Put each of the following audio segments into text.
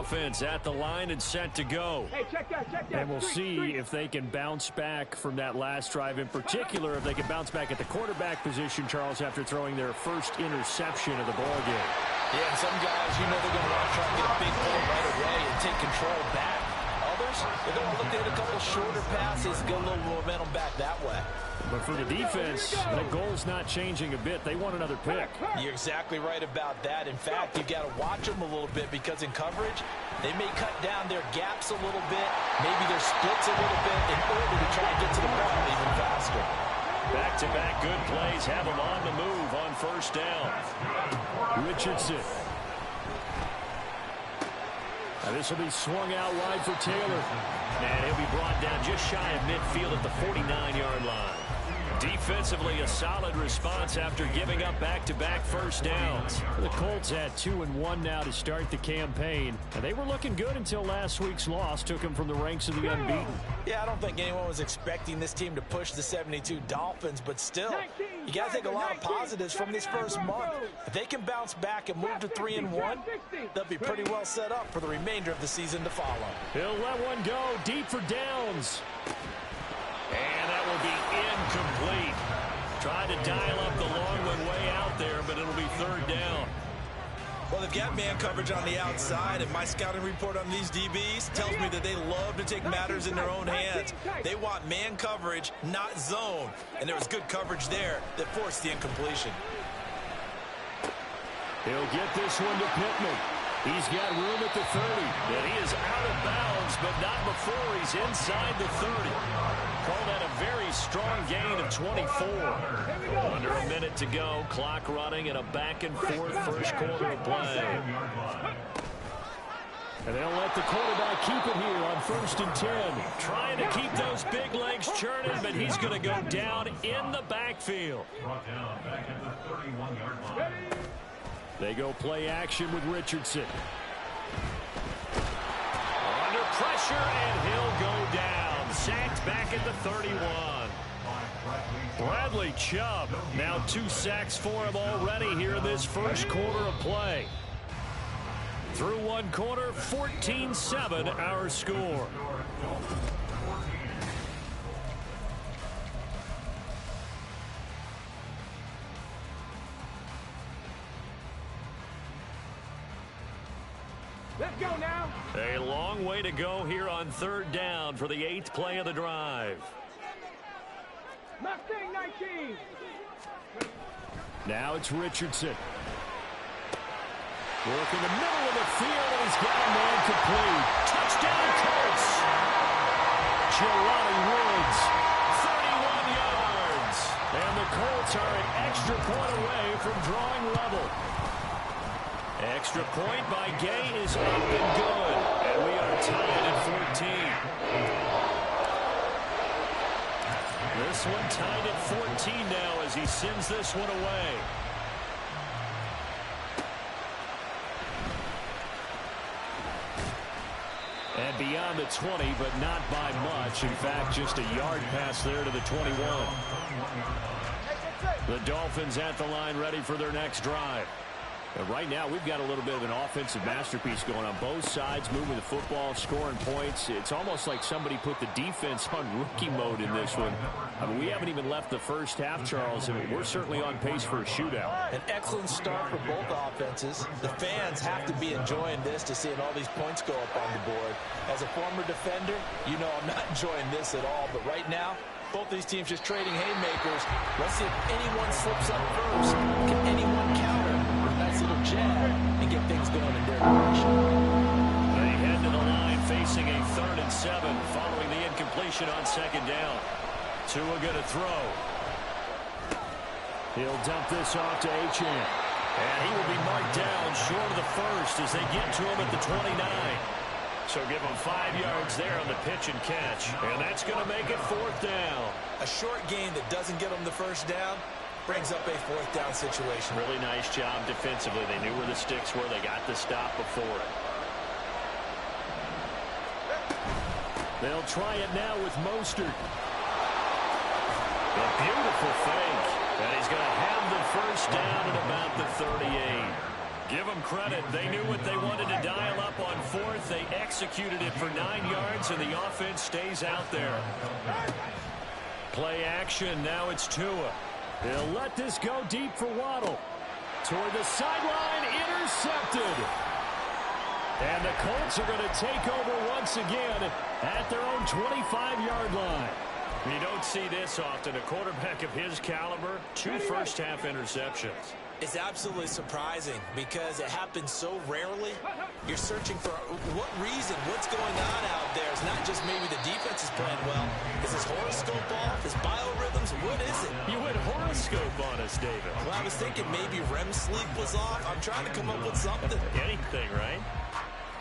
offense at the line and set to go. Hey, check that. And we'll see if they can bounce back from that last drive. In particular, if they can bounce back at the quarterback position, Charles, after throwing their first interception of the ballgame. Yeah, and some guys, they're going to want to try and get a big play right away and take control back. Others, they're going to look at a couple shorter passes, get a little momentum back that way. But for the defense, the goal's not changing a bit. They want another pick. You're exactly right about that. In fact, you've got to watch them a little bit because in coverage, they may cut down their gaps a little bit, maybe their splits a little bit in order to try and get to the ball even faster. Back-to-back good plays have them on the move on first down. Richardson. Now this will be swung out wide for Taylor. And he'll be brought down just shy of midfield at the 49-yard line. Defensively, a solid response after giving up back-to-back first downs. The Colts had 2-1 now to start the campaign. And they were looking good until last week's loss took them from the ranks of the unbeaten. Yeah, I don't think anyone was expecting this team to push the 72 Dolphins, but still, you got to take a lot of positives from this first month. If they can bounce back and move to 3-1, they'll be pretty well set up for the remainder of the season to follow. He'll let one go deep for downs. And that will be incomplete. Tried to dial up the long one way out there, but it'll be third down. Well, they've got man coverage on the outside, and my scouting report on these DBs tells me that they love to take matters in their own hands. They want man coverage, not zone. And there was good coverage there that forced the incompletion. He'll get this one to Pittman. He's got room at the 30. And he is out of bounds, but not before he's inside the 30. Call that a very strong gain of 24. Under a minute to go. Clock running and a back-and-forth first quarter of play. And they'll let the quarterback keep it here on 1st and 10. Trying to keep those big legs churning, but he's going to go down in the backfield. They go play action with Richardson. Under pressure, and he'll go down. Sacked back at the 31. Bradley Chubb, now 2 sacks for him already here in this first quarter of play. Through one quarter, 14-7 our score. Let's go now. A long way to go here on third down for the 8th play of the drive. Mustang 19. Now it's Richardson. Work in the middle of the field, and he's got a man complete. Touchdown, Colts. Jelani Woods, 31 yards. And the Colts are an extra point away from drawing level. Extra point by Gay is up and good. And we are tied at 14. This one tied at 14 now as he sends this one away. And beyond the 20, but not by much. In fact, just a yard pass there to the 21. The Dolphins at the line ready for their next drive. And right now, we've got a little bit of an offensive masterpiece going on both sides, moving the football, scoring points. It's almost like somebody put the defense on rookie mode in this one. I mean, we haven't even left the first half, Charles, and we're certainly on pace for a shootout. An excellent start for both offenses. The fans have to be enjoying this to seeing all these points go up on the board. As a former defender, you know I'm not enjoying this at all, but right now, both these teams just trading haymakers. Let's see if anyone slips up first. Can anyone counter? Nice little jab and get things going in their direction. They head to the line facing a 3rd and 7 following the incompletion on 2nd down. Tua going to throw. He'll dump this off to Achane. And he will be marked down short of the first as they get to him at the 29. So give him 5 yards there on the pitch and catch. And that's going to make it 4th down. A short gain that doesn't get them the first down brings up a 4th down situation. Really nice job defensively. They knew where the sticks were. They got the stop before it. They'll try it now with Mostert. A beautiful fake. And he's going to have the first down at about the 38. Give them credit. They knew what they wanted to dial up on fourth. They executed it for 9 yards, and the offense stays out there. Play action. Now it's Tua. They'll let this go deep for Waddle. Toward the sideline, intercepted. And the Colts are going to take over once again at their own 25-yard line. You don't see this often. A quarterback of his caliber, 2 first-half interceptions. It's absolutely surprising because it happens so rarely. You're searching for what reason, what's going on out there. It's not just maybe the defense is playing well. Is his horoscope off? His biorhythms? What is it? You went horoscope on us, David. Well, I was thinking maybe REM sleep was off. I'm trying to come up with something. Anything, right?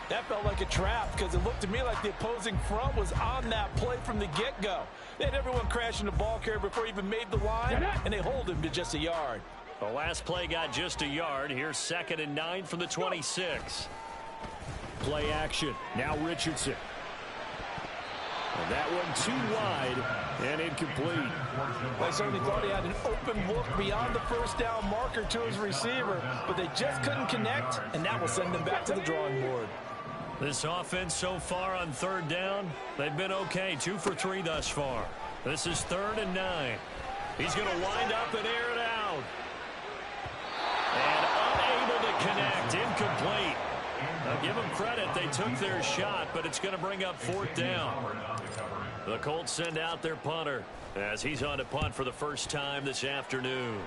That felt like a trap because it looked to me like the opposing front was on that play from the get-go. They had everyone crashing the ball carrier before he even made the line, and they hold him to just a yard. The last play got just a yard. Here's 2nd and 9 from the 26. Play action. Now Richardson. And that one too wide and incomplete. I certainly thought he had an open look beyond the first down marker to his receiver, but they just couldn't connect, and that will send them back to the drawing board. This offense so far on 3rd down, they've been okay. 2 for 3 thus far. This is 3rd and 9. He's going to wind up and air it out. And unable to connect. Incomplete. Now give them credit. They took their shot, but it's going to bring up 4th down. The Colts send out their punter as he's on to punt for the first time this afternoon.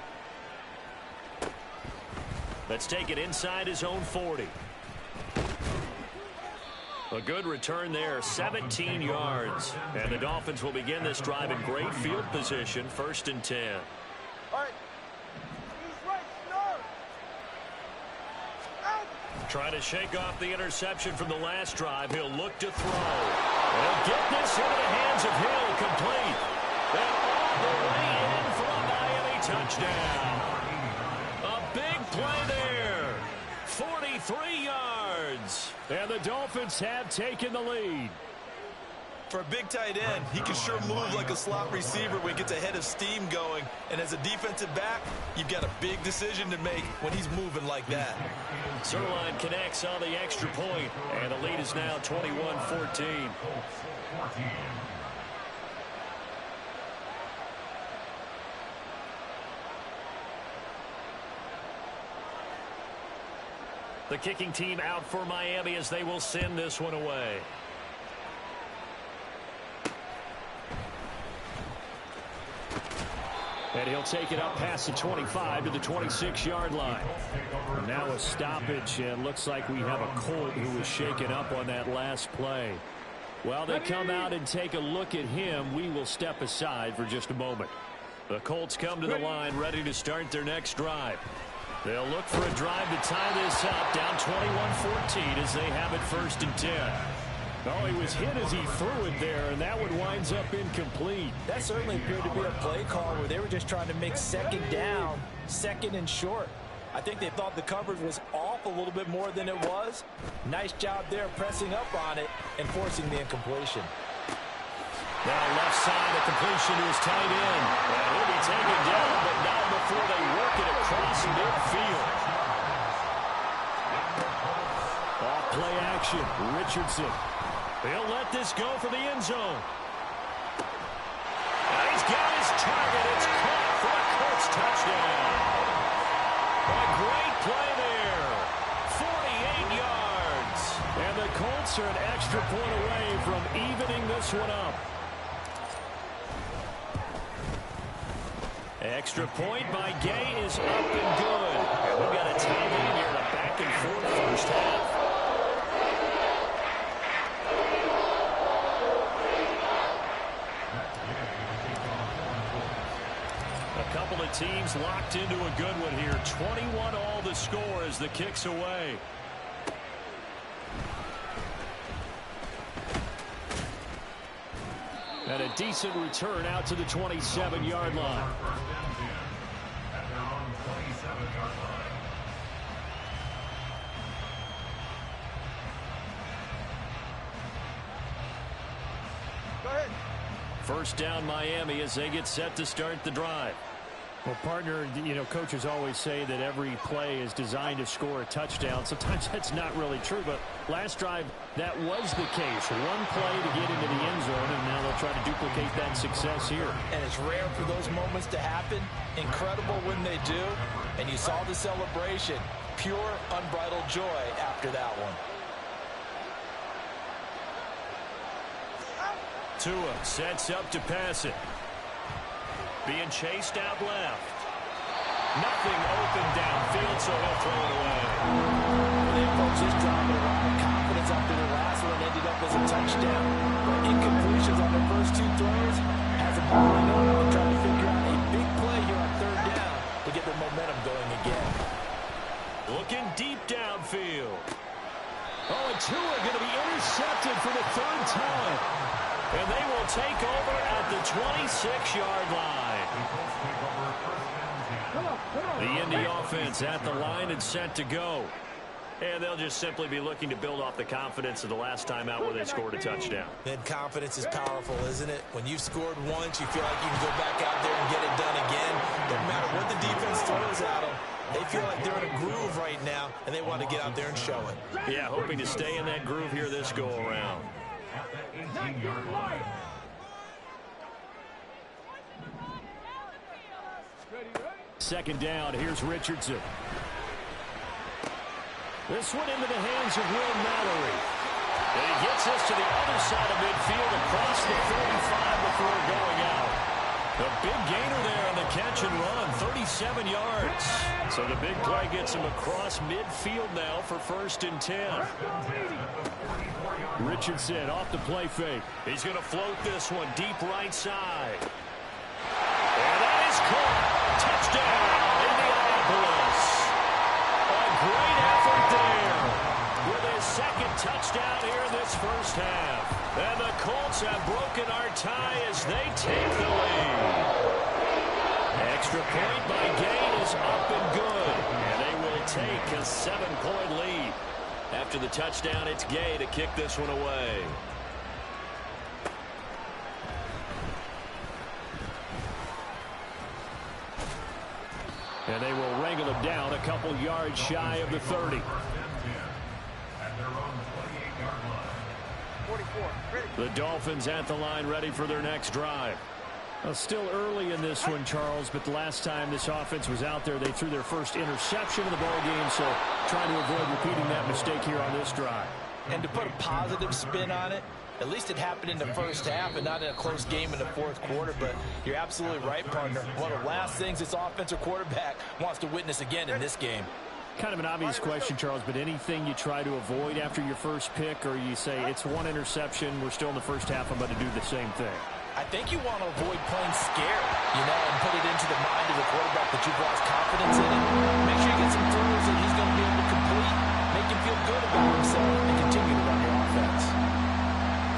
Let's take it inside his own 40. A good return there, 17 yards. And the Dolphins will begin this drive in great field position, 1st and 10. Trying to shake off the interception from the last drive. He'll look to throw. He'll get this into the hands of Hill, complete. And all the way in for a Miami touchdown. A big play there. 43 yards. And the Dolphins have taken the lead. For a big tight end, he can sure move like a slot receiver when he gets a head of steam going. And as a defensive back, you've got a big decision to make when he's moving like that. Zerline connects on the extra point, and the lead is now 21-14. The kicking team out for Miami as they will send this one away. And he'll take it up past the 25 to the 26-yard line. And now a stoppage, and looks like we have a Colt who was shaken up on that last play. While they come out and take a look at him, we will step aside for just a moment. The Colts come to the line ready to start their next drive. They'll look for a drive to tie this up, down 21-14 as they have it 1st and 10. Oh, he was hit as he threw it there, and that one winds up incomplete. That certainly appeared to be a play call where they were just trying to make 2nd down, 2nd and short. I think they thought the coverage was off a little bit more than it was. Nice job there pressing up on it and forcing the incompletion. Now left side, a completion to his tight end. And he'll be taken down, but not before they work it across midfield. Off play action, Richardson. He'll let this go for the end zone. And he's got his target. It's caught for a Colts touchdown. A great play there. 48 yards. And the Colts are an extra point away from evening this one up. Extra point by Gay is up and good. And we've got a tie game here in a back-and-forth first half. A couple of teams locked into a good one here. 21 all the score as the kick's away. And a decent return out to the 27-yard line. First down Miami as they get set to start the drive. Well, partner, you know, coaches always say that every play is designed to score a touchdown. Sometimes that's not really true, but last drive, that was the case. One play to get into the end zone, and now they'll try to duplicate that success here. And it's rare for those moments to happen. Incredible when they do. And you saw the celebration. Pure, unbridled joy after that one. Tua sets up to pass it. Being chased out left. Nothing open downfield, so he'll throw it away. They approach this drive with a lot of confidence after the last one ended up as a touchdown. But incompletions on their first two throws has them holding on and trying to figure out a big play here on third down to get their momentum going again. Looking deep downfield. Oh, and Tua going to be intercepted for the third time. And they will take over at the 26-yard line. The Indy offense at the line and set to go. And they'll just simply be looking to build off the confidence of the last time out where they scored a touchdown. Then confidence is powerful, isn't it? When you've scored once, you feel like you can go back out there and get it done again. Doesn't matter what the defense throws at them. They feel like they're in a groove right now, and they want to get out there and show it. Yeah, hoping to stay in that groove here this go-around. Second down, here's Richardson. This one into the hands of Will Mallory. And he gets us to the other side of midfield across the 45 before going out. A big gainer there on the catch and run, 37 yards. So the big play gets him across midfield now for 1st and 10. Richardson off the play fake. He's going to float this one deep right side. And that is caught. Touchdown, Indianapolis. A great effort there with his second touchdown here in this first half. And the Colts have broken our tie as they take the lead. Extra point by Gain is up and good. And they will take a 7-point lead. After the touchdown, it's Gay to kick this one away. And they will wrangle him down a couple yards shy of the 30. 44. The Dolphins at the line ready for their next drive. Well, still early in this one, Charles, but the last time this offense was out there, they threw their first interception of the ball game, so trying to avoid repeating that mistake here on this drive. And to put a positive spin on it, at least it happened in the first half and not in a close game in the fourth quarter, but you're absolutely right, partner. One of the last things this offensive quarterback wants to witness again in this game. Kind of an obvious question, Charles, but anything you try to avoid after your first pick, or you say it's one interception, we're still in the first half, I'm going to do the same thing? I think you want to avoid playing scared, and put it into the mind of the quarterback that you've lost confidence in it. Make sure you get some throws that he's going to be able to complete, make him feel good about himself, and continue to run your offense.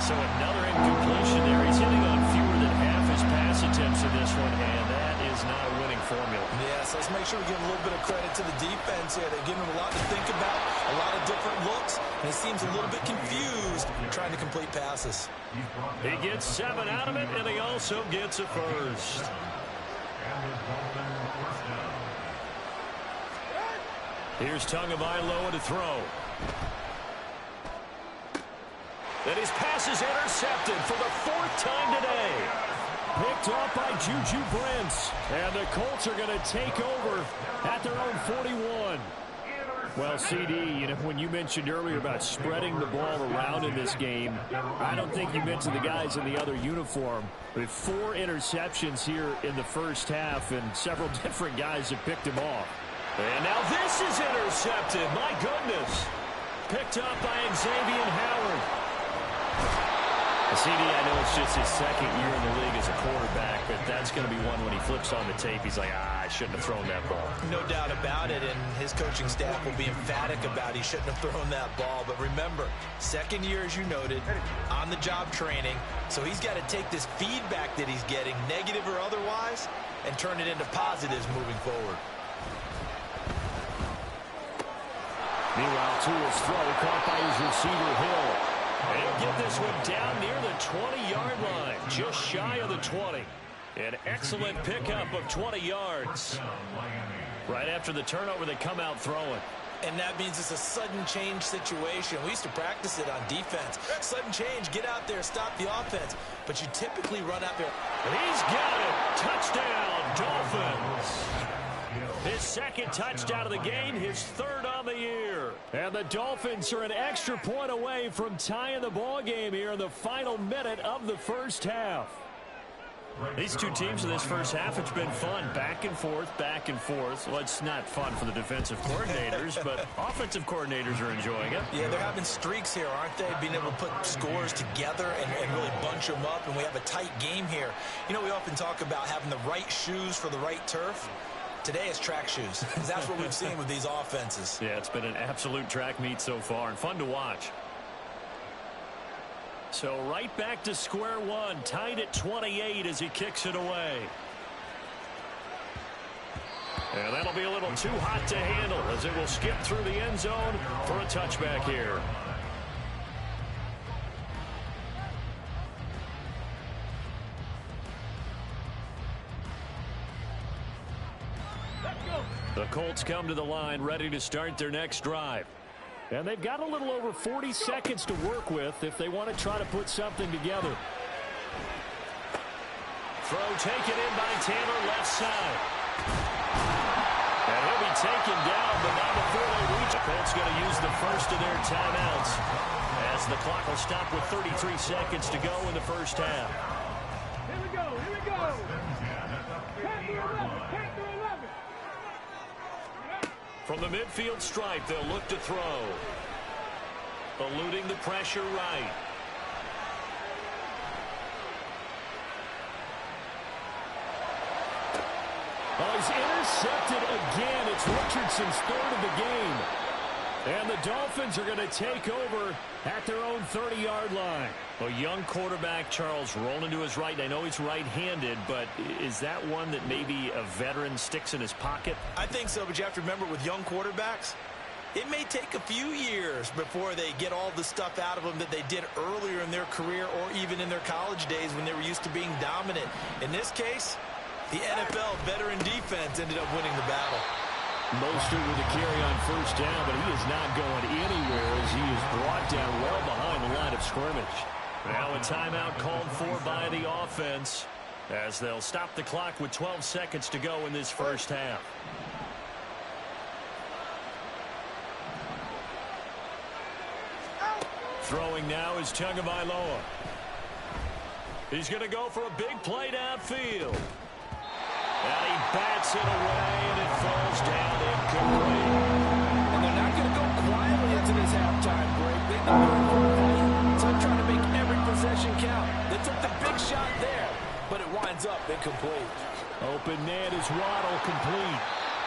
So another incompletion there. He's hitting on fewer than half his pass attempts in this one, and that is not a winning formula. Yeah, so let's make sure we give a little bit of credit to the defense here. They're giving him a lot to think about, a lot of different looks, and he seems a little bit confused trying to complete passes. He gets 7 out of it, and he also gets a first. Here's Tagovailoa to throw. And his pass is intercepted for the 4th time today. Picked off by Juju Brents. And the Colts are going to take over at their own 41. Well, CD, when you mentioned earlier about spreading the ball around in this game, I don't think you mentioned the guys in the other uniform. With 4 interceptions here in the first half, and several different guys have picked him off. And now this is intercepted. My goodness. Picked up by Xavier Howard. CD, I know it's just his second year in the league as a quarterback, but that's going to be one when he flips on the tape. He's like, I shouldn't have thrown that ball. No doubt about it, and his coaching staff will be emphatic about he shouldn't have thrown that ball. But remember, second year, as you noted, on-the-job training, so he's got to take this feedback that he's getting, negative or otherwise, and turn it into positives moving forward. Meanwhile, Tua's throw caught by his receiver, Hill. And he'll get this one down near the 20-yard line, just shy of the 20. An excellent pickup of 20 yards. Right after the turnover, they come out throwing. And that means it's a sudden change situation. We used to practice it on defense. Sudden change, get out there, stop the offense. But you typically run out there. He's got it. Touchdown, Dolphins. His second touchdown of the game, his third on the year. And the Dolphins are an extra point away from tying the ball game here in the final minute of the first half. These two teams in this first half, it's been fun. Back and forth, back and forth. Well, it's not fun for the defensive coordinators, but offensive coordinators are enjoying it. Yeah, they're having streaks here, aren't they? Being able to put scores together and really bunch them up, and we have a tight game here. You know, we often talk about having the right shoes for the right turf. Today is track shoes. That's what we've seen with these offenses. Yeah, it's been an absolute track meet so far, and fun to watch. So right back to square one, tied at 28 as he kicks it away. And that'll be a little too hot to handle as it will skip through the end zone for a touchback here. The Colts come to the line ready to start their next drive. And they've got a little over 40 seconds to work with if they want to try to put something together. Throw taken in by Taylor, left side. And he'll be taken down, but not before they reach. The Colts going to use the first of their timeouts as the clock will stop with 33 seconds to go in the first half. Here we go, here we go. Count to 11, count to 11. From the midfield stripe, they'll look to throw. Eluding the pressure right. Oh, he's intercepted again. It's Richardson's third of the game. And the Dolphins are going to take over at their own 30-yard line. A young quarterback, Charles, rolling to his right. And I know he's right-handed, but is that one that maybe a veteran sticks in his pocket? I think so, but you have to remember with young quarterbacks, it may take a few years before they get all the stuff out of them that they did earlier in their career or even in their college days when they were used to being dominant. In this case, the NFL veteran defense ended up winning the battle. Mostert with a carry on first down, but he is not going anywhere as he is brought down well behind the line of scrimmage. Now a timeout called for by the offense as they'll stop the clock with 12 seconds to go in this first half. Throwing now is Tagovailoa. He's going to go for a big play downfield. And he bats it away, and it falls down incomplete. And they're not going to go quietly into this halftime break. They've been going for a fight. So I'm trying to make every possession count. They took the big shot there, but it winds up incomplete. Open man is Waddle, complete.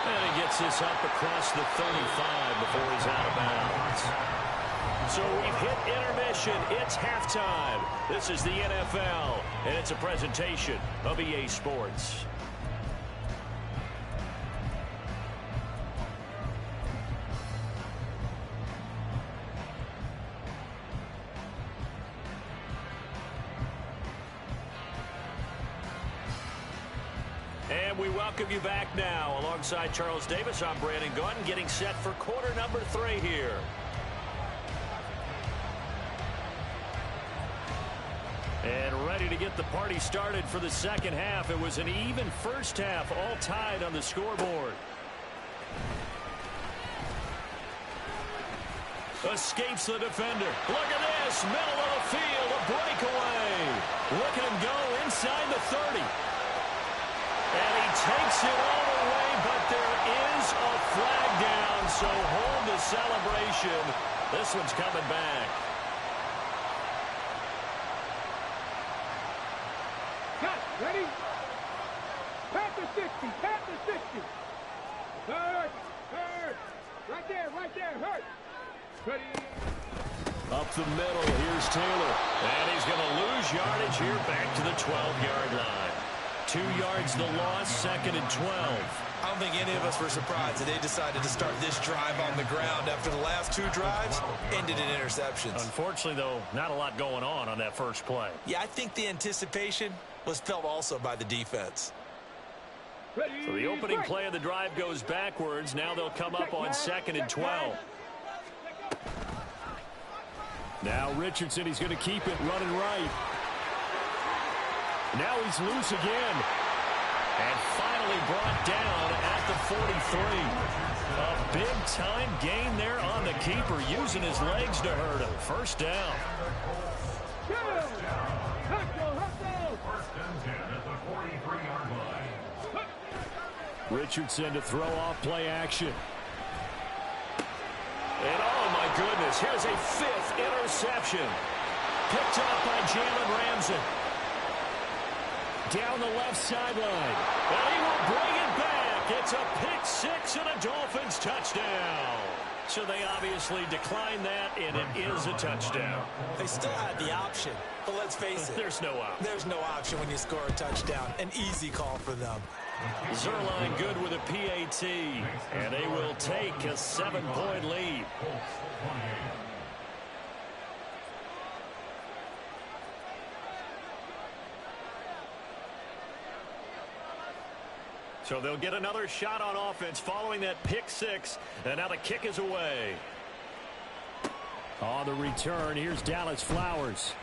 And he gets this up across the 35 before he's out of bounds. So we've hit intermission. It's halftime. This is the NFL, and it's a presentation of EA Sports. And we welcome you back now. Alongside Charles Davis, I'm Brandon Gaudin, getting set for quarter number 3 here. And ready to get the party started for the second half. It was an even first half, all tied on the scoreboard. Escapes the defender. Look at this, middle of the field, a breakaway. Look at him go inside the 30. And he takes it all the way, but there is a flag down, so hold the celebration. This one's coming back. Cut, ready? Pat the 60, pat the 60. Hurt, hurt. Right there, hurt. Ready? Up the middle, here's Taylor. And he's going to lose yardage here back to the 12-yard line. 2 yards the loss, second and 12. I'm don't think any of us were surprised that they decided to start this drive on the ground after the last 2 drives ended in interceptions. Unfortunately, though, not a lot going on that first play. Yeah, I think the anticipation was felt also by the defense. So the opening play of the drive goes backwards. Now they'll come up on 2nd and 12. Now Richardson, he's going to keep it running right. Now he's loose again. And finally brought down at the 43. A big-time gain there on the keeper, using his legs to hurt him. First down. Richardson to throw off play action. And oh my goodness, here's a 5th interception. Picked up by Jalen Ramsey. Down the left sideline. And he will bring it back. It's a pick 6 and a Dolphins touchdown. So they obviously declined that, and it is a touchdown. They still had the option, but let's face it. There's no option. There's no option when you score a touchdown. An easy call for them. Zerline good with a PAT, and they will take a 7-point lead. So they'll get another shot on offense following that pick 6, and now the kick is away. On the return, here's Dallas Flowers.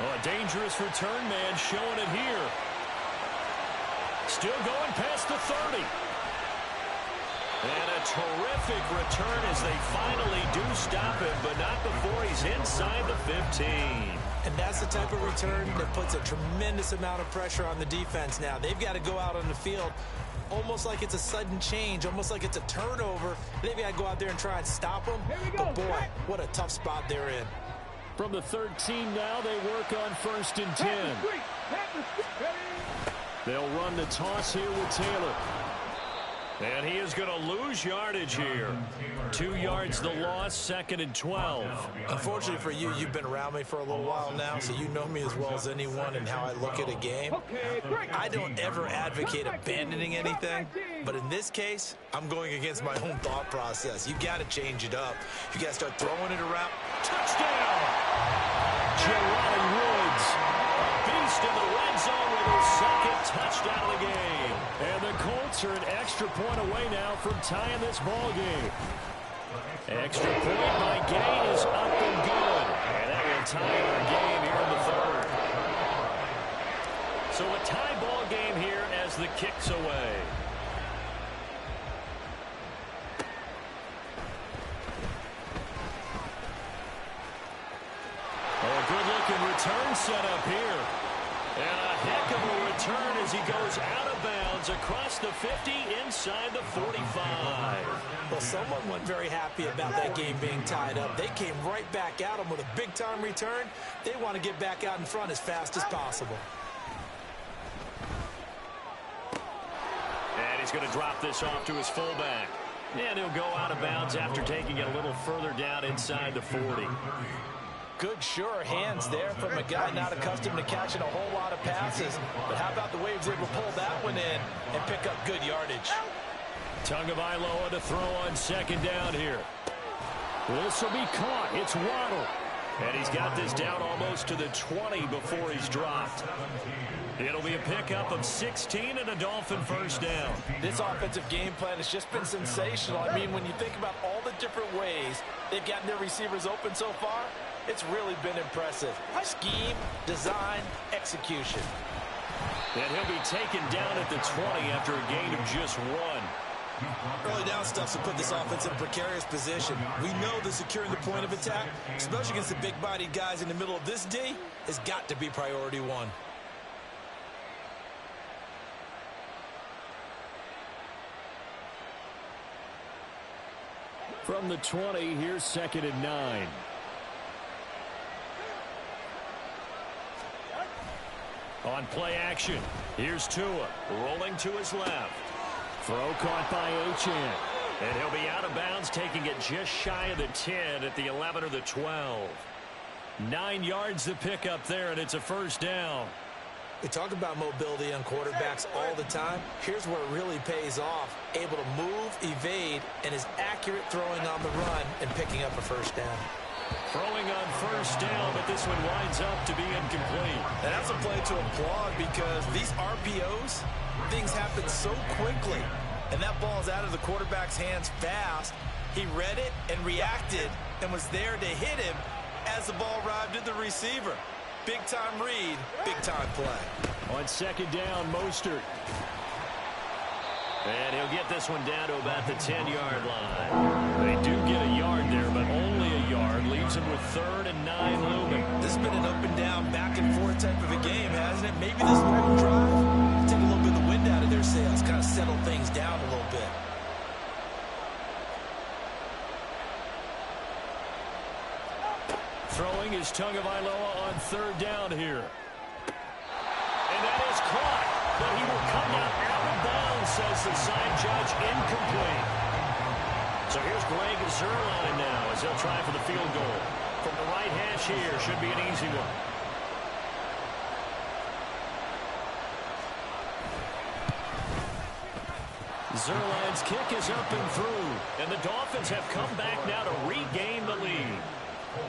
Oh, a dangerous return man showing it here. Still going past the 30. And a terrific return as they finally do stop him, but not before he's inside the 15. And that's the type of return that puts a tremendous amount of pressure on the defense now. They've got to go out on the field almost like it's a sudden change, almost like it's a turnover. They've got to go out there and try and stop them. But boy, what a tough spot they're in. From the 13 now, they work on 1st and 10. They'll run the toss here with Taylor. And he is going to lose yardage here. 2 yards the loss, 2nd and 12. Unfortunately for you, you've been around me for a little while now, so you know me as well as anyone and how I look at a game. I don't ever advocate abandoning anything, but in this case, I'm going against my own thought process. You got to change it up. You got to start throwing it around. Touchdown! Jelani Woods, a beast in the red zone with his 2nd touchdown of the game. And the Colts are an extra point away now from tying this ball game. Extra point by Gay is up and good. And that will tie our game here in the 3rd. So a tie ball game here as the kick's away. Oh, good-looking return set up here. And a heck of a return as he goes out of bounds across the 50 inside the 45. Well, someone wasn't very happy about that game being tied up. They came right back at him with a big-time return. They want to get back out in front as fast as possible. And he's going to drop this off to his fullback. And he'll go out of bounds after taking it a little further down inside the 40. Good, sure hands there from a guy not accustomed to catching a whole lot of passes. But how about the way he was able to pull that one in and pick up good yardage? Tagovailoa to throw on 2nd down here. This will be caught. It's Waddle. And he's got this down almost to the 20 before he's dropped. It'll be a pickup of 16 and a Dolphin first down. This offensive game plan has just been sensational. I mean, when you think about all the different ways they've gotten their receivers open so far, it's really been impressive. Scheme, design, execution. And he'll be taken down at the 20 after a gain of just 1. Early down stuff to put this offense in a precarious position. We know that securing the point of attack, especially against the big-bodied guys in the middle of this D, has got to be priority 1. From the 20, here's 2nd and 9. On play action, here's Tua, rolling to his left. Throw caught by Achane. And he'll be out of bounds, taking it just shy of the 10 at the 11 or the 12. 9 yards to pick up there, and it's a first down. We talk about mobility on quarterbacks all the time. Here's where it really pays off. Able to move, evade, and is accurate throwing on the run and picking up a first down. Throwing on first down, but this one winds up to be incomplete. And that's a play to applaud because these RPOs, things happen so quickly. And that ball's out of the quarterback's hands fast. He read it and reacted and was there to hit him as the ball arrived at the receiver. Big-time read, big-time play. On second down, Mostert. And he'll get this one down to about the 10-yard line. They do get a yard there, but only a yard. Leaves him with 3rd and 9 looming. This has been an up-and-down, back-and-forth type of a game, hasn't it? Maybe this long drive take a little bit of the wind out of their sails, kind of settle things down a little bit. Throwing is Tagovailoa on 3rd down here. And that is caught, but he will come out of bounds, says the side judge, incomplete. So here's Greg Zuerlein now as he'll try for the field goal. From the right hash here, should be an easy one. Zuerlein's kick is up and through, and the Dolphins have come back now to regain the lead.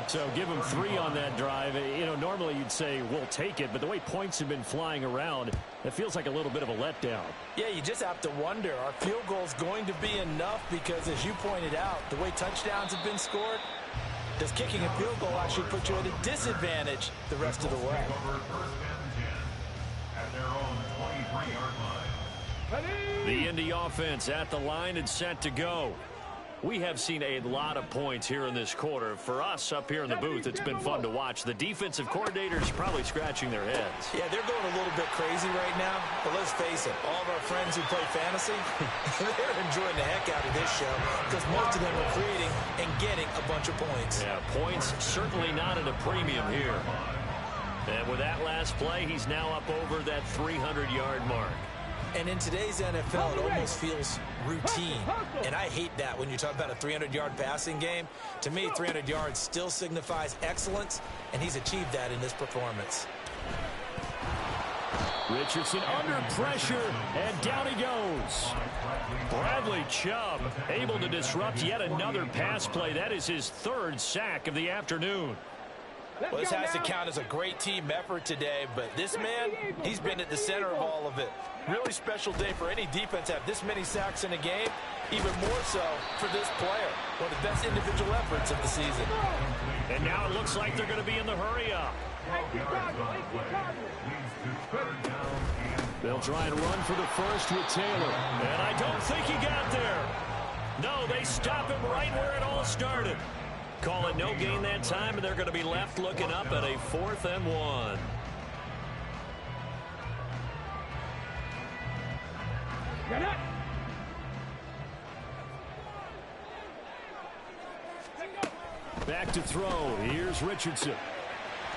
So give them 3 on that drive. You know, normally you'd say we'll take it, but the way points have been flying around, it feels like a little bit of a letdown. Yeah, you just have to wonder, are field goals going to be enough? Because as you pointed out, the way touchdowns have been scored, does kicking a field goal actually put you at a disadvantage the rest of the way? The Indy offense at the line and set to go. We have seen a lot of points here in this quarter. For us up here in the booth, it's been fun to watch. The defensive coordinators probably scratching their heads. Yeah, they're going a little bit crazy right now. But let's face it, all of our friends who play fantasy, they're enjoying the heck out of this show because most of them are creating and getting a bunch of points. Yeah, points certainly not at a premium here. And with that last play, he's now up over that 300-yard mark. And in today's NFL, it almost feels routine. And I hate that when you talk about a 300-yard passing game. To me, 300 yards still signifies excellence, and he's achieved that in this performance. Richardson under pressure, and down he goes. Bradley Chubb able to disrupt yet another pass play. That is his 3rd sack of the afternoon. Well, this has to count as a great team effort today, but this man, he's been at the center of all of it. Really special day for any defense to have this many sacks in a game, even more so for this player. One of the best individual efforts of the season. And now it looks like they're going to be in the hurry-up. They'll try and run for the first with Taylor. And I don't think he got there. No, they stop him right where it all started. Call it no gain that time, and they're going to be left looking up at a 4th and 1. Back to throw. Here's Richardson.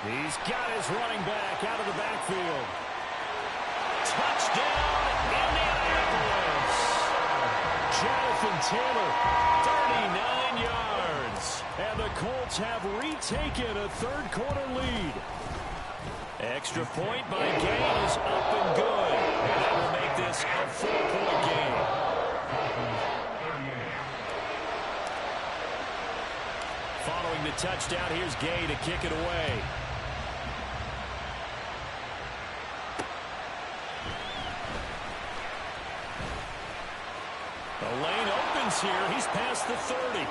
He's got his running back out of the backfield. Touchdown, Indianapolis. Jonathan Taylor, 39 yards. And the Colts have retaken a 3rd quarter lead. Extra point by Gain is up and good. And that will make this a 4-point game. Following the touchdown, here's Gay to kick it away. The lane opens here. He's past the 30.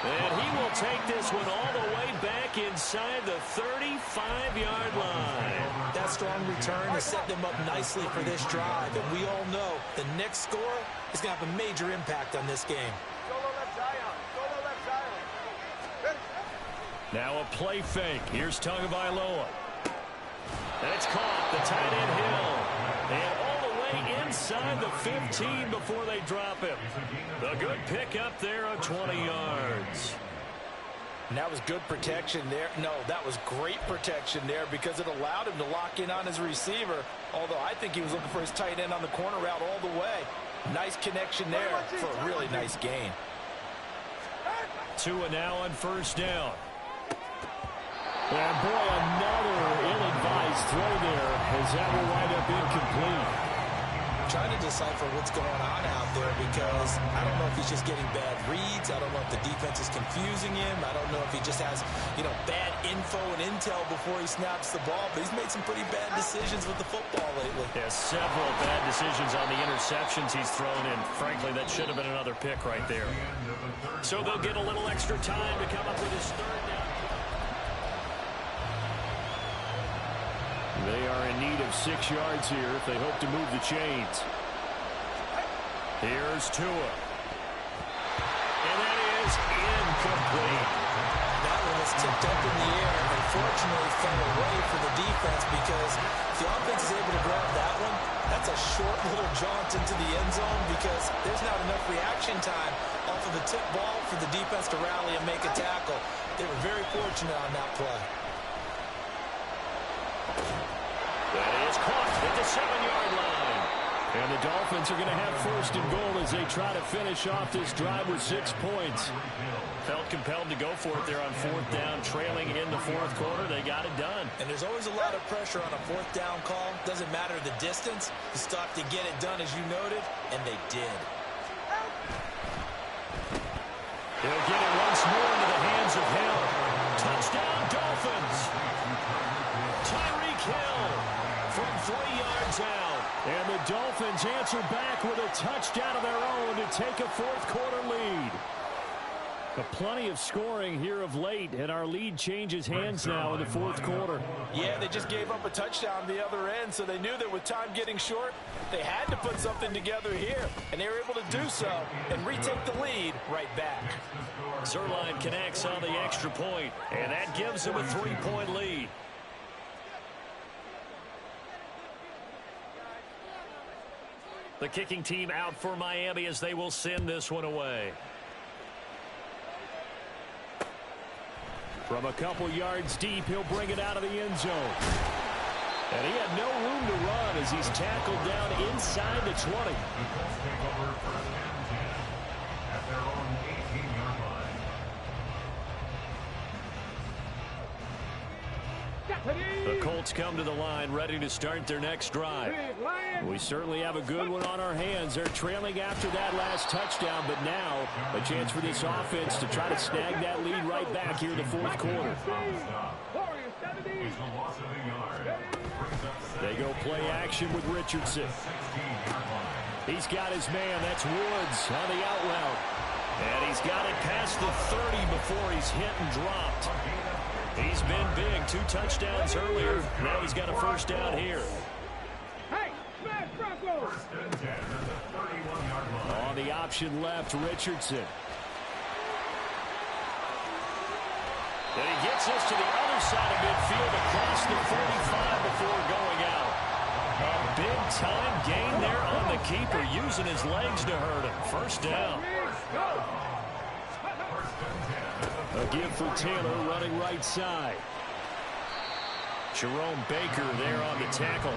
And he will take this one all the way back inside the 35-yard line. That strong return has set them up nicely for this drive. And we all know the next score is going to have a major impact on this game. Now a play fake. Here's Tagovailoa. And it's caught. The tight end Hill. And all the way inside the 15 before they drop him. A good pick up there on 20 yards. And that was good protection there. No, that was great protection there because it allowed him to lock in on his receiver. Although I think he was looking for his tight end on the corner route all the way. Nice connection there for a really nice gain. Tua now on 1st down. And boy, another his throw there, as that will wind up incomplete. Trying to decipher what's going on out there because I don't know if he's just getting bad reads. I don't know if the defense is confusing him. I don't know if he just has, bad info and intel before he snaps the ball. But he's made some pretty bad decisions with the football lately. Yeah, several bad decisions on the interceptions he's thrown in. Frankly, that should have been another pick right there. So they'll get a little extra time to come up with his third down. They are in need of 6 yards here if they hope to move the chains. Here's Tua. And that is incomplete. That one was tipped up in the air and unfortunately fell away for the defense because if the offense is able to grab that one, that's a short little jaunt into the end zone because there's not enough reaction time off of the tip ball for the defense to rally and make a tackle. They were very fortunate on that play. That is caught at the 7-yard line. And the Dolphins are going to have first and goal as they try to finish off this drive with 6 points. Felt compelled to go for it there on 4th down, trailing in the 4th quarter. They got it done. And there's always a lot of pressure on a 4th down call. Doesn't matter the distance. You stop to get it done, as you noted, and they did. They'll get it once more into the hands of Hill. Touchdown, Dolphins. Tyreek Hill from 3 yards out. And the Dolphins answer back with a touchdown of their own to take a 4th quarter lead. But plenty of scoring here of late, and our lead changes hands now in the 4th quarter. Yeah, they just gave up a touchdown the other end, so they knew that with time getting short, they had to put something together here, and they were able to do so and retake the lead right back. Zerline connects on the extra point, and that gives them a 3-point lead. The kicking team out for Miami as they will send this one away. From a couple yards deep, he'll bring it out of the end zone. And he had no room to run as he's tackled down inside the 20. The Colts come to the line ready to start their next drive. We certainly have a good one on our hands. They're trailing after that last touchdown, but now a chance for this offense to try to snag that lead right back here in the 4th quarter. They go play action with Richardson. He's got his man. That's Woods on the out route. And he's got it past the 30 before he's hit and dropped. He's been big. 2 touchdowns earlier. Now he's got a first down here. On the option left, Richardson. And he gets us to the other side of midfield across the 45 before going out. A big-time gain there on the keeper, using his legs to hurt him. First down. A give for Taylor running right side. Jerome Baker there on the tackle.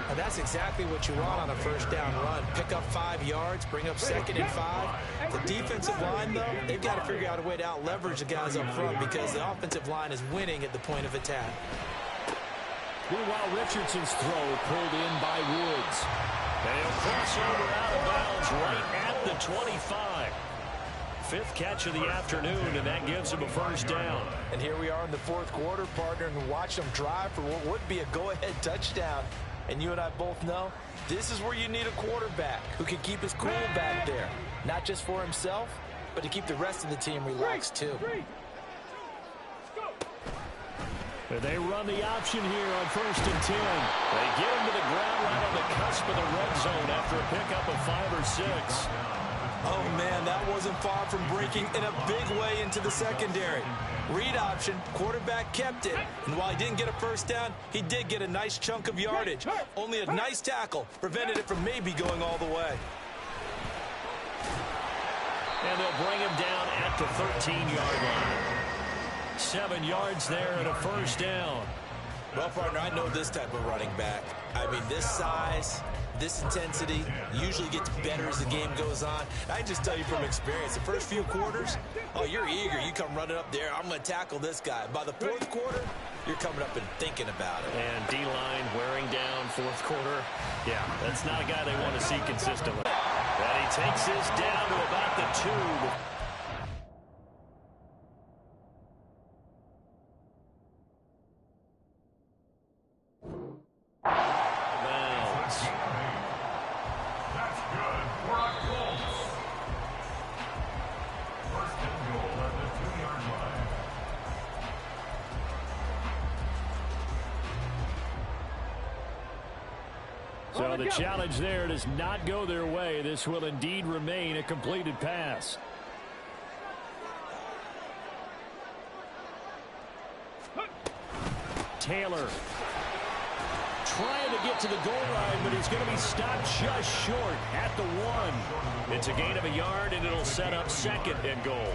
And that's exactly what you want on a first down run. Pick up 5 yards, bring up 2nd and 5. The defensive line, though, they've got to figure out a way to out-leverage the guys up front because the offensive line is winning at the point of attack. Meanwhile, Richardson's throw pulled in by Woods. And he'll cross over out of bounds right at the 25. 5th catch of the afternoon, and that gives him a first down. And here we are in the 4th quarter, partner, and watch them drive for what would be a go-ahead touchdown. And you and I both know this is where you need a quarterback who can keep his cool back there. Not just for himself, but to keep the rest of the team relaxed, too. They run the option here on 1st and 10. They get him to the ground right on the cusp of the red zone after a pickup of 5 or 6. Oh, man, that wasn't far from breaking in a big way into the secondary. Read option, quarterback kept it. And while he didn't get a first down, he did get a nice chunk of yardage. Only a nice tackle prevented it from maybe going all the way. And they'll bring him down at the 13-yard line. 7 yards there and a first down. Well, partner, I know this type of running back. I mean, this size, this intensity usually gets better as the game goes on. I just tell you from experience, the first few quarters, oh, you're eager. You come running up there, I'm going to tackle this guy. By the fourth quarter, you're coming up and thinking about it. And D-line wearing down fourth quarter. Yeah, that's not a guy they want to see consistently. And he takes this down to about the 2. So the challenge there does not go their way. This will indeed remain a completed pass. Taylor trying to get to the goal line, but he's going to be stopped just short at the 1. It's a gain of a yard, and it'll set up 2nd and goal.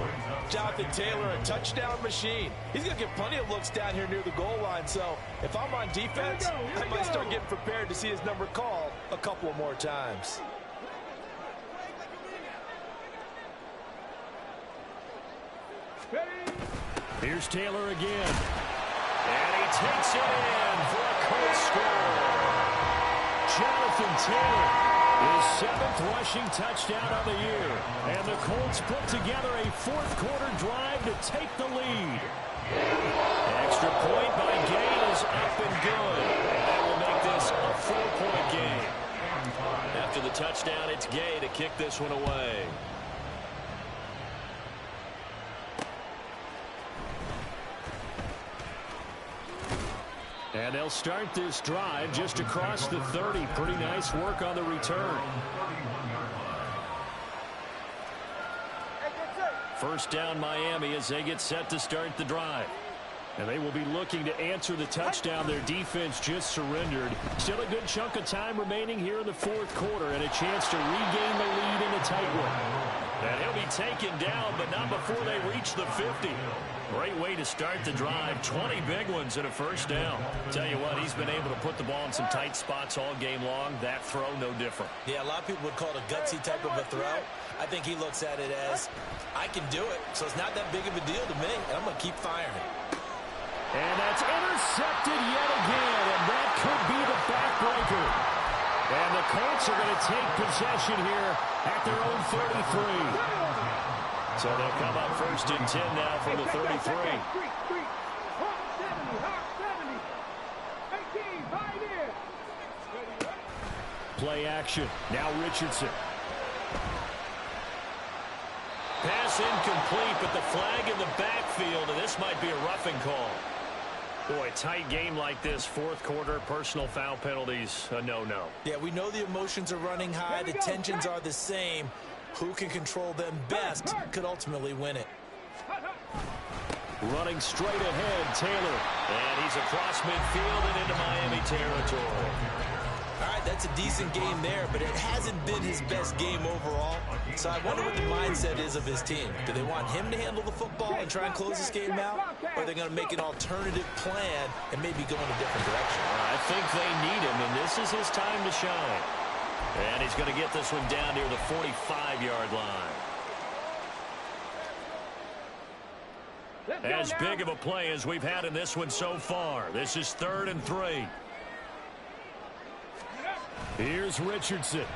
Jonathan Taylor, a touchdown machine. He's going to get plenty of looks down here near the goal line. So if I'm on defense, I might start getting prepared to see his number called a couple more times. Here's Taylor again. And he takes it in for a Colts score. Jonathan Taylor, his 7th rushing touchdown of the year. And the Colts put together a fourth-quarter drive to take the lead. Extra point by Gay is up and good. And that will make this a 4-point game. After the touchdown, it's Gay to kick this one away. And they'll start this drive just across the 30. Pretty nice work on the return. First down Miami as they get set to start the drive. And they will be looking to answer the touchdown their defense just surrendered. Still a good chunk of time remaining here in the fourth quarter and a chance to regain the lead in a tight one. And he'll be taken down, but not before they reach the 50. Great way to start the drive. 20 big ones and a first down. Tell you what, he's been able to put the ball in some tight spots all game long. That throw, no different. Yeah, a lot of people would call it a gutsy type of a throw. I think he looks at it as, I can do it, so it's not that big of a deal to me, and I'm going to keep firing. And that's intercepted yet again, and that could be the backbreaker. And the Colts are going to take possession here at their own 33. So they'll come up first and 10 now from the 33. Play action. Now Richardson. Pass incomplete, but the flag in the backfield, and this might be a roughing call. Boy, tight game like this, fourth quarter, personal foul penalties, a no-no. Yeah, we know the emotions are running high, the tensions are the same. Who can control them best could ultimately win it. Running straight ahead, Taylor. And he's across midfield and into Miami territory. All right, that's a decent game there, but it hasn't been his best game overall. So I wonder what the mindset is of his team. Do they want him to handle the football and try and close this game out? Or are they going to make an alternative plan and maybe go in a different direction? I think they need him, and this is his time to shine. And he's going to get this one down near the 45-yard line. As big of a play as we've had in this one so far. This is 3rd and 3. Here's Richardson.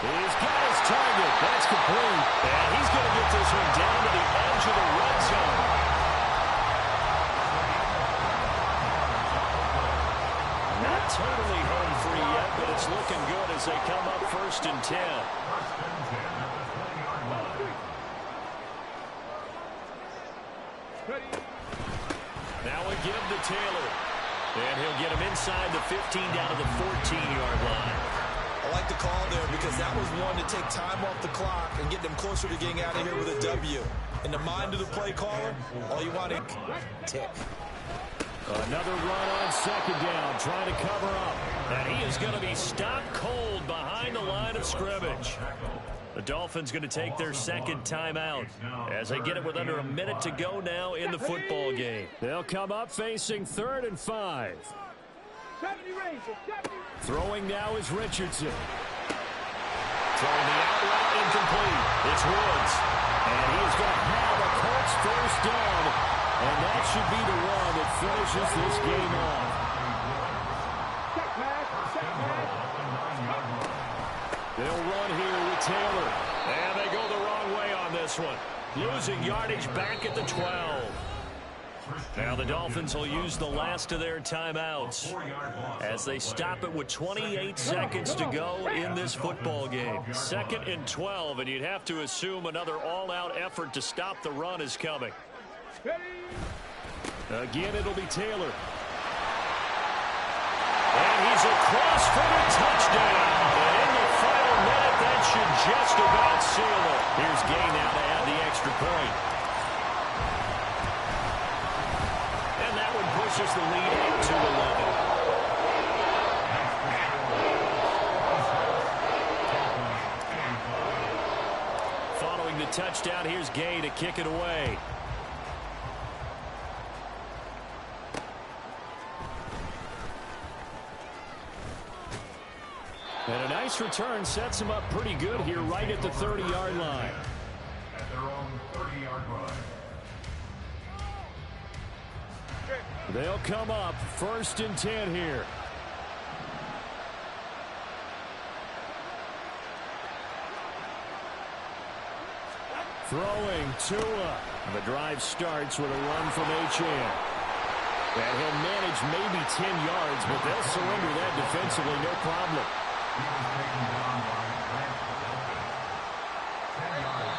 He's got his target. That's complete. And he's going to get this one down to the edge of the red zone. Not totally home free yet, but it's looking good as they come up 1st and 10. Now a give to Taylor. And he'll get him inside the 15 down to the 14-yard line. I like the call there because that was one to take time off the clock and get them closer to getting out of here with a W. In the mind of the play caller, all you want is tick. Another run on 2nd down, trying to cover up. And he is going to be stopped cold behind the line of scrimmage. The Dolphins going to take their second timeout as they get it with under a minute to go now in the football game. They'll come up facing 3rd and 5. 70 Rangers, 70. Throwing now is Richardson. Throwing the out route incomplete. It's Woods. And he's going to have a Colts first down. And that should be the one that finishes this game off. Check pass, check pass. They'll run here with Taylor. And they go the wrong way on this one. Losing yardage back at the 12. Now the Dolphins will use the last of their timeouts as they stop it with 28 seconds to go in this football game. 2nd and 12, and you'd have to assume another all-out effort to stop the run is coming. Again, it'll be Taylor. And he's a cross-footed touchdown. And in the final minute, that should just about seal it. Here's Gay now to add the extra point. And that one pushes the lead up to 11. Following the touchdown, here's Gay to kick it away. And a nice return sets him up pretty good here right at the 30-yard line. At their own 30-yard line. They'll come up 1st and 10 here. Throwing Tua. The drive starts with a run from H.N. And he'll manage maybe 10 yards, but they'll surrender that defensively, no problem. He was taken down by